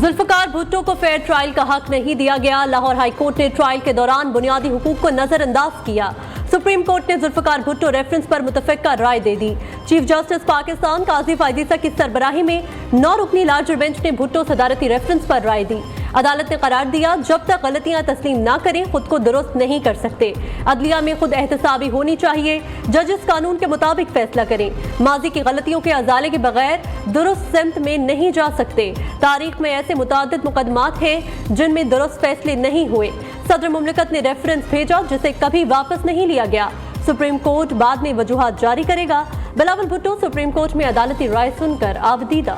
जुल्फकार भुट्टो को fair trial का हक नहीं दिया गया। लाहौर हाई कोर्ट ने ट्रायल के दौरान बुनियादी हुकूक को नजरअंदाज किया। सुप्रीम कोर्ट ने जुल्फकार भुट्टो रेफरेंस पर मुतफ़िका राय दे दी। चीफ जस्टिस पाकिस्तान काजी फायजीसा की सरबराही में 9 रुकनी लार्जर बेंच ने भुट्टो सदारती रेफरेंस पर राय दी। अदालत ने करार दिया, जब तक गलतियां तस्लीम ना करें खुद को दुरुस्त नहीं कर सकते। अदलिया में खुद एहतसाबी होनी चाहिए। जजेस कानून के मुताबिक फैसला करें। माजी की गलतियों के अजाले के बगैर दुरुस्त सिमत में नहीं जा सकते। तारीख में ऐसे मुतादिद मुकदमात हैं जिनमें दुरुस्त फैसले नहीं हुए। सदर मुमलिकत ने रेफरेंस भेजा जिसे कभी वापस नहीं लिया गया। सुप्रीम कोर्ट बाद में वजूहात जारी करेगा। बिलावल भुट्टो सुप्रीम कोर्ट में अदालती राय सुनकर आबदीदा।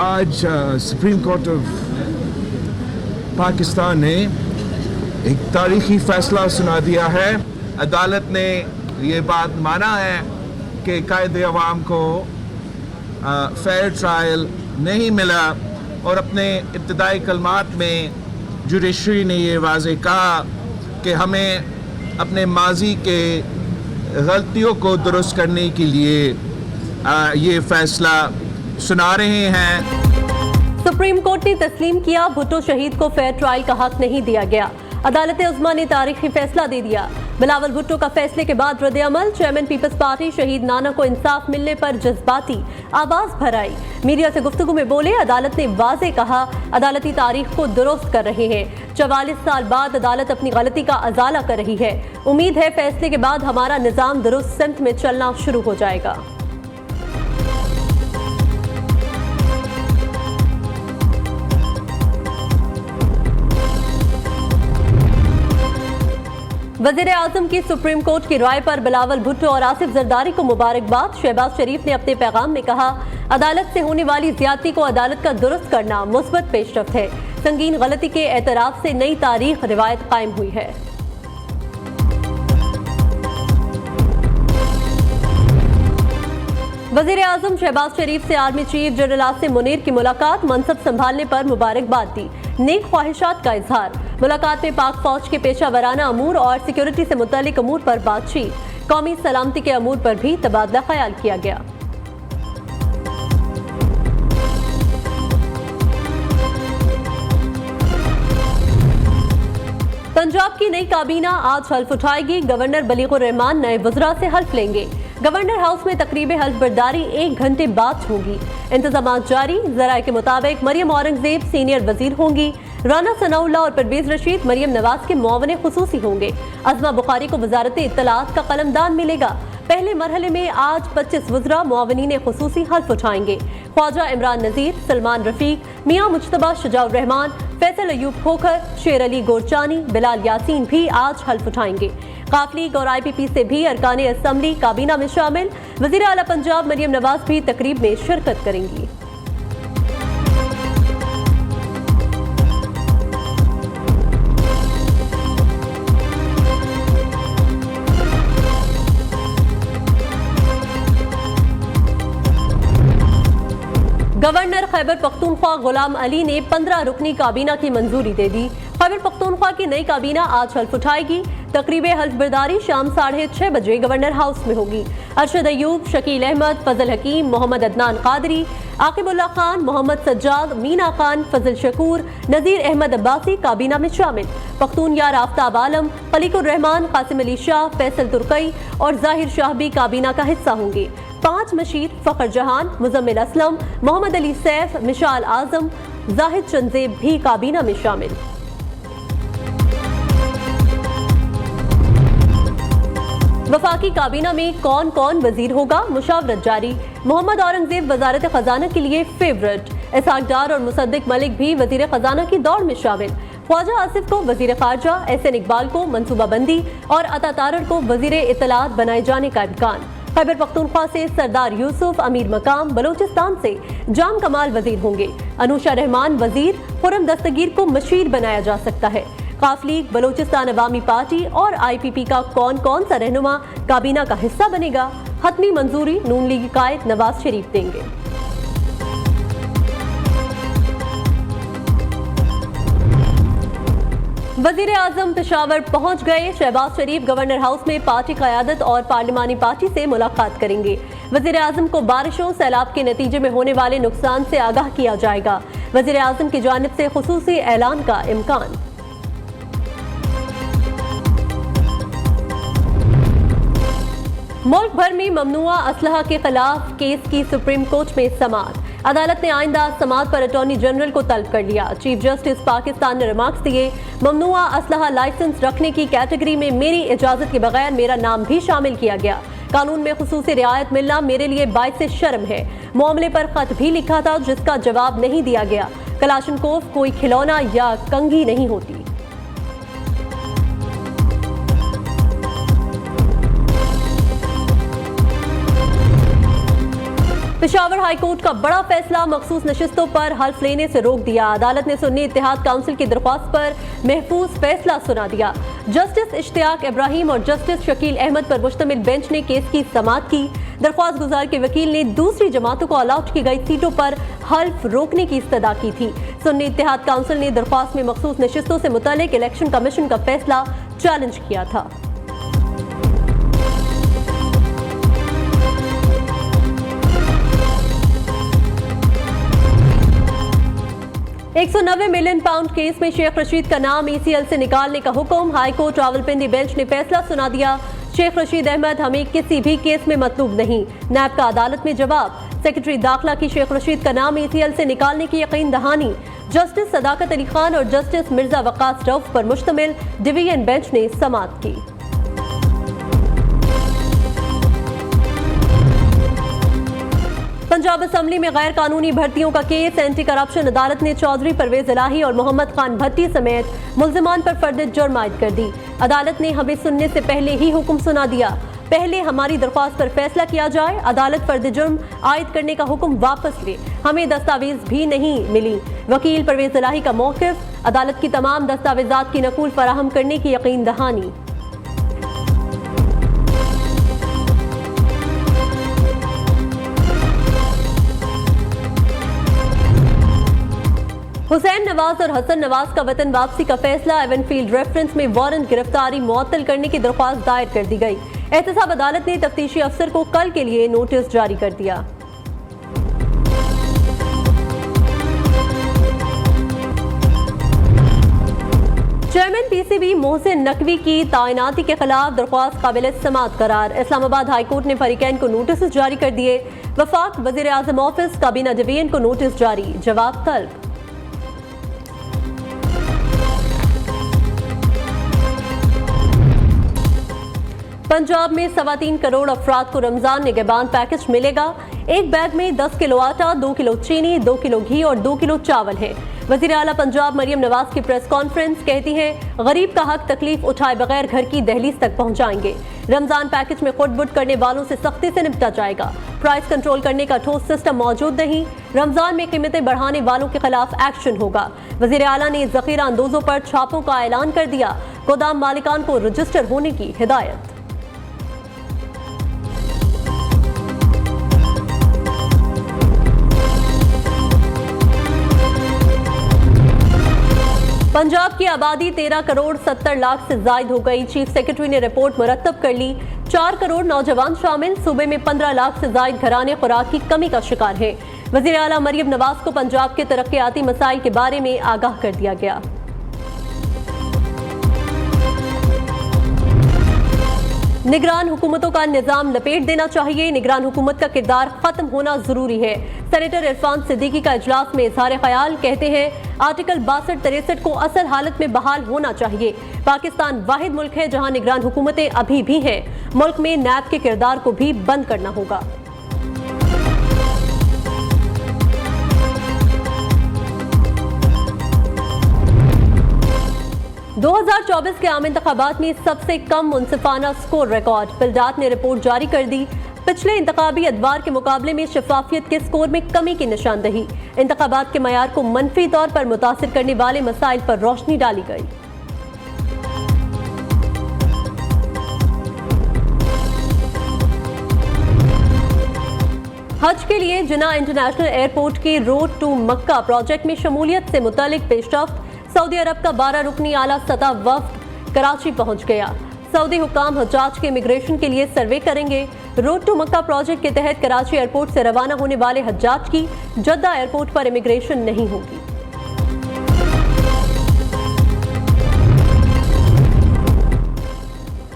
आज सुप्रीम कोर्ट ऑफ पाकिस्तान ने एक तारीखी फैसला सुना दिया है। अदालत ने ये बात माना है कि कायदे अवाम को फेयर ट्रायल नहीं मिला और अपने इब्तदाई कलमात में जुडिशरी ने ये वाज़े कहा कि हमें अपने माजी के गलतियों को दुरुस्त करने के लिए ये फैसला सुना रहे हैं। सुप्रीम कोर्ट ने तस्लीम किया, भुट्टो शहीद को फेयर ट्रायल का हक नहीं दिया गया। अदालत उज़्मा ने तारीखी फैसला दे दिया। बिलावल भुट्टो का फैसले के बाद रद्द अमल। चेयरमैन पीपल्स पार्टी शहीद नाना को इंसाफ मिलने पर जज्बाती आवाज भराई। मीडिया से गुफ्तगू में बोले, अदालत ने वाज़े कहा अदालती तारीख को दुरुस्त कर रहे हैं। 44 साल बाद अदालत अपनी गलती का अजाला कर रही है। उम्मीद है फैसले के बाद हमारा निज़ाम दुरुस्त सिमत में चलना शुरू हो जाएगा। वज़ीर आज़म की सुप्रीम कोर्ट की राय पर बिलावल भुट्टो और आसिफ जरदारी को मुबारकबाद। शहबाज शरीफ ने अपने पैगाम में कहा, अदालत से होने वाली ज्यादती को अदालत का दुरुस्त करना मुस्बत पेशरफ्त है। संगीन गलती के एतराफ से नई तारीख रिवायत कायम हुई है। वज़ीर आज़म शहबाज शरीफ से army chief general Asim Munir की मुलाकात। मनसब संभालने पर मुबारकबाद दी, नेक ख्वाहिशात का इजहार। मुलाकात में पाक फौज के पेशा वराना अमूर और सिक्योरिटी से मुतल्लिक अमूर पर बातचीत। कौमी सलामती के अमूर पर भी तबादला ख्याल किया गया। पंजाब की नई काबीना आज हल्फ उठाएगी। गवर्नर बलीगुर रहमान नए वज़रा से हल्फ लेंगे। गवर्नर हाउस में तकरीब हल्फ बर्दारी 1 घंटे बाद होगी। इंतजामात जारी। ज़राए के मुताबिक मरियम औरंगजेब सीनियर वजीर होंगी। राना सनाउल्लाह और परवेज रशीद मरियम नवाज के मुआवने खुसूसी होंगे। अज़मा बुखारी को वजारत इत्तलात का कलमदान मिलेगा। पहले मरहले में आज 25 वज़रा मुआवनीन खुसूसी हल्फ उठाएंगे। ख्वाजा इमरान नज़ीर, सलमान रफीक, मियाँ मुज्तबा शजाउर रहमान, फैसल अयूब खोखर, शेर अली गोरचानी, बिलाल यासीन भी आज हल्फ उठाएंगे। काफलीग और IPP से भी अरकान असम्बली काबीना में शामिल। वज़ीर आला पंजाब मरियम नवाज भी तकरीब में शिरकत करेंगी। गवर्नर खैबर पख्तूनख्वा गुलाम अली ने 15 रुकनी काबीना की मंजूरी दे दी। खैबर पख्तूनख्वा की नई काबीना आज हल्फ उठाएगी। तकरीब हल्फ बर्दारी शाम 6:30 बजे गवर्नर हाउस में होगी। अरशद अयूब, शकील अहमद, फजल हकीम, मोहम्मद अदनान कादरी, आकिबुल्ला खान, मोहम्मद सज्जाद, मीना खान, फजल शकूर, नज़ीर अहमद अब्बासी काबीना में शामिल। पख्तूनयार आफ्ताब आलम, खलीकुर रहमान, कासिम अली शाह, फैसल तुर्कई और जाहिर शाह भी काबीना का हिस्सा होंगे। 5 मशीर, फ़खर जहान, मुजम्मिल असलम, मोहम्मद अली सैफ, मिशाल आजम, जाहिद चंदेब भी काबीना में शामिल। वफाकी काबीना में कौन कौन वजीर होगा, मुशावरत जारी। मोहम्मद औरंगजेब वजारत खजाना के लिए फेवरेट। इसहाक डार और मुसद्दिक मलिक भी वजीर खजाना की दौड़ में शामिल। ख्वाजा आसिफ को वजीर खारजा, SN इकबाल को मनसूबाबंदी और अता तारर को वजीर इत्तलात बनाए जाने का इम्कान। खैबर पख्तूनख्वा से सरदार यूसुफ अमीर मकाम, बलोचिस्तान से जाम कमाल वजीर होंगे। अनुशा रहमान वजीर, खुरम दस्तगीर को मशीर बनाया जा सकता है। काफलीग, बलोचिस्तान अवामी पार्टी और IPP का कौन कौन सा रहनुमा काबीना का हिस्सा बनेगा, हतमी मंजूरी नून लीग कायद नवाज शरीफ देंगे। वजीर आजम पेशावर पहुंच गए। शहबाज शरीफ गवर्नर हाउस में पार्टी क़यादत और पार्लिमानी पार्टी से मुलाकात करेंगे। वजीर आजम को बारिशों सैलाब के नतीजे में होने वाले नुकसान से आगाह किया जाएगा। वजीर आजम की जानिब से खुसूसी ऐलान का इम्कान। मुल्क भर में ममनुआ असलहा के खिलाफ केस की सुप्रीम कोर्ट में समाअत। अदालत ने आइंदा समाअत पर अटॉर्नी जनरल को तलब कर लिया। चीफ जस्टिस पाकिस्तान ने रिमार्क्स दिए, ममनुआ असलहा लाइसेंस रखने की कैटेगरी में मेरी इजाजत के बगैर मेरा नाम भी शामिल किया गया। कानून में खुसूसी रियायत मिलना मेरे लिए बाइस शर्म है। मामले पर खत भी लिखा था जिसका जवाब नहीं दिया गया। कलाशनकोव कोई खिलौना या कंघी नहीं होती। पेशावर हाईकोर्ट का बड़ा फैसला, मखसूस नशिस्तों पर हल्फ लेने से रोक दिया। अदालत ने सुन्नी इत्तेहाद काउंसिल की दरख्वास्त पर महफूज फैसला सुना दिया। जस्टिस इश्तियाक इब्राहिम और जस्टिस शकील अहमद पर मुश्तमिल बेंच ने केस की समाअत की। दरख्वास्त गुजार के वकील ने दूसरी जमातों को अलॉट की गई सीटों पर हल्फ रोकने की इस्तदा की थी। सुन्नी इत्तेहाद काउंसिल ने दरख्वास्त में मखसूस नशिस्तों से मुतालिक इलेक्शन कमीशन का फैसला चैलेंज किया था। £190 मिलियन केस में शेख रशीद का नाम ECL से निकालने का हुक्म। हाईकोर्ट रावलपिंडी बेंच ने फैसला सुना दिया। शेख रशीद अहमद हमें किसी भी केस में मतलूब नहीं। नैब का अदालत में जवाब। सेक्रेटरी दाखिला की शेख रशीद का नाम ECL से निकालने की यकीन दहानी। जस्टिस सदाकत अली खान और जस्टिस मिर्जा वकास रऊफ पर मुश्तमिल डिवीजन बेंच ने समाअत की। पंजाब असम्बली में गैर कानूनी भर्तियों का केस। एंटी करप्शन अदालत ने चौधरी परवेज इलाही और मोहम्मद खान भट्टी समेत मुल्जिमान पर फर्द जुर्म आयद कर दी। अदालत ने हमें सुनने से पहले ही हुक्म सुना दिया। पहले हमारी दरख्वास्त पर फैसला किया जाए। अदालत फर्द जुर्म आयद करने का हुक्म वापस ले। हमें दस्तावेज भी नहीं मिली। वकील परवेज इलाही का मौक़िफ़, अदालत की तमाम दस्तावेजात की नकूल फराहम करने की यकीन दहानी। हुसैन नवाज और हसन नवाज का वतन वापसी का फैसला। एवनफील्ड रेफरेंस में वारंट गिरफ्तारी मुअत्तल करने की दरख्वास्त दायर कर दी गई। एहतसाब अदालत ने तफ्तीशी अफसर को कल के लिए नोटिस जारी कर दिया। चेयरमैन PCB मोहसिन नकवी की तैनाती के खिलाफ दरख्वास्त काबिल समाअत करार। इस्लामाबाद हाईकोर्ट ने फरीकैन को नोटिस जारी कर दिए। वफाक वजीर आजम ऑफिस काबीना डिवीजन को नोटिस जारी, जवाब तलब। पंजाब में 3.25 करोड़ अफराद को रमजान निगहबान पैकेज मिलेगा। एक बैग में 10 किलो आटा, 2 किलो चीनी, 2 किलो घी और 2 किलो चावल है। वज़ीर आला पंजाब मरियम नवाज की प्रेस कॉन्फ्रेंस, कहती हैं गरीब का हक तकलीफ उठाए बगैर घर की दहलीज तक पहुंचाएंगे। रमजान पैकेज में खुटबुट करने वालों से सख्ती से निपटा जाएगा। प्राइस कंट्रोल करने का ठोस सिस्टम मौजूद नहीं। रमजान में कीमतें बढ़ाने वालों के खिलाफ एक्शन होगा। वज़ीर आला ने जखीरा अंदोजों पर छापों का ऐलान कर दिया। गोदाम मालिकान को रजिस्टर होने की हिदायत। पंजाब की आबादी 13 करोड़ 70 लाख से जायद हो गई। चीफ सेक्रेटरी ने रिपोर्ट मुरतब कर ली। 4 करोड़ नौजवान शामिल। सूबे में 15 लाख से जायद घराने खुराक की कमी का शिकार है। वज़ीर आला मरियम नवाज को पंजाब के तरक्याती मसाइल के बारे में आगाह कर दिया गया। निगरान हुकूमतों का निजाम लपेट देना चाहिए। निगरान हुकूमत का किरदार खत्म होना जरूरी है। सेनेटर इरफान सिद्दीकी का इजलास में इजहार ख्याल, कहते हैं आर्टिकल 62-63 को असल हालत में बहाल होना चाहिए। पाकिस्तान वाहिद मुल्क है जहां निगरान हुकूमतें अभी भी हैं। मुल्क में नैब के किरदार को भी बंद करना होगा। – 2024 के आम इंतखाबात में सबसे कम मुनसिफाना स्कोर रिकॉर्ड। पिलडात ने रिपोर्ट जारी कर दी। पिछले इंतखाबी अदवार के मुकाबले में शफाफियत के स्कोर में कमी की निशानदही। इंतखाबात के मयार को मनफी तौर पर मुतासिर करने वाले मसाइल पर रोशनी डाली गई। हज के लिए जिना इंटरनेशनल एयरपोर्ट के रोड टू मक्का प्रोजेक्ट में शमूलियत से मुतालिक पेशरफ्त। सऊदी अरब का 12 रुकनी आला सतह वफ्द कराची पहुंच गया। सऊदी हुकाम हज्जाज के इमिग्रेशन के लिए सर्वे करेंगे। रोड टू मक्का प्रोजेक्ट के तहत कराची एयरपोर्ट से रवाना होने वाले हज्जाज की जद्दा एयरपोर्ट पर इमिग्रेशन नहीं होगी।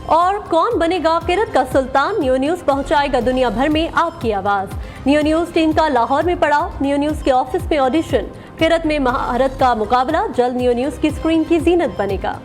और कौन बनेगा किरत का सुल्तान? नियो न्यूज पहुंचाएगा दुनिया भर में आपकी आवाज। नियो न्यूज टीम का लाहौर में पड़ा नियो न्यूज के ऑफिस में ऑडिशन। किरत में महारत का मुकाबला जल्द नियो न्यूज की स्क्रीन की जीनत बनेगा।